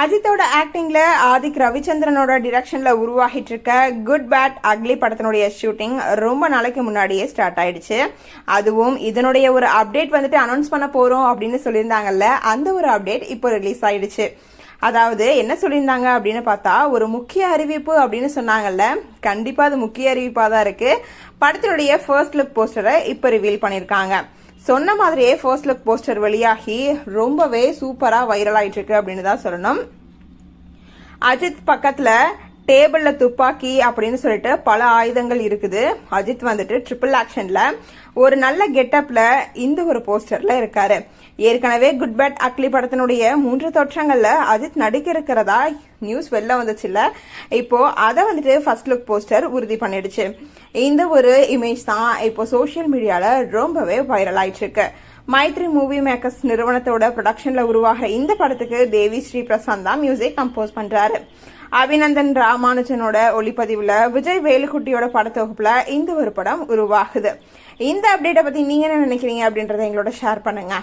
அஜித்தோட ஆக்டிங்ல ஆதிக் ரவிச்சந்திரனோட டிரெக்ஷன்ல உருவாகிட்டு இருக்க good bad ugly படத்தினுடைய ஷூட்டிங் ரொம்ப நாளைக்கு முன்னாடியே ஸ்டார்ட் ஆயிடுச்சு. அதுவும் இதனுடைய ஒரு அப்டேட் வந்துட்டு அனௌன்ஸ் பண்ண போறோம் அப்படின்னு சொல்லியிருந்தாங்கல்ல, அந்த ஒரு அப்டேட் இப்போ ரிலீஸ் ஆயிடுச்சு. அதாவது என்ன சொல்லியிருந்தாங்க அப்படின்னு பார்த்தா, ஒரு முக்கிய அறிவிப்பு அப்படின்னு சொன்னாங்கல்ல, கண்டிப்பா அது முக்கிய அறிவிப்பா தான் இருக்கு. படத்தினுடைய ஃபர்ஸ்ட் லுக் போஸ்டரை இப்போ ரிவீல் பண்ணியிருக்காங்க. சொன்ன மாதிரியே ஃபர்ஸ்ட் லுக் போஸ்டர் வெளியாகி ரொம்பவே சூப்பரா வைரல் ஆயிட்டு இருக்கு அப்படின்னு தான் சொல்லணும். அஜித் பக்கத்துல டேபிள்ல துப்பாக்கி அப்படின்னு சொல்லிட்டு பல ஆயுதங்கள் இருக்குது. அஜித் வந்துட்டு ட்ரிபிள் ஆக்ஷன்ல ஒரு நல்ல கெட்டப்ல இந்த ஒரு போஸ்டர்ல இருக்காரு. ஏற்கனவே குட் பேட் அக்லி படத்தினுடைய 3 தோற்றங்கள்ல அஜித் நடிக்க இருக்கிறதா நியூஸ் வெளில வந்துச்சு இல்ல, இப்போ அதை வந்துட்டு ஃபர்ஸ்ட் லுக் போஸ்டர் உறுதி பண்ணிடுச்சு. இந்த ஒரு இமேஜ் தான் இப்போ சோசியல் மீடியால ரொம்பவே வைரல் ஆயிட்டு இருக்கு. மைத்ரி மூவி மேக்கர்ஸ் நிறுவனத்தோட ப்ரொடக்ஷன்ல உருவாக இந்த படத்துக்கு தேவி ஸ்ரீ பிரசாந்த் தான் மியூசிக் கம்போஸ் பண்றாரு. அபிநந்தன் ராமானுஜனோட ஒளிப்பதிவுல விஜய் வேலுக்குட்டியோட படத்தொகுப்புல இந்த ஒரு படம் உருவாகுது. இந்த அப்டேட்டை பத்தி நீங்க என்ன நினைக்கிறீங்க அப்படின்றத எங்களோட ஷேர் பண்ணுங்க.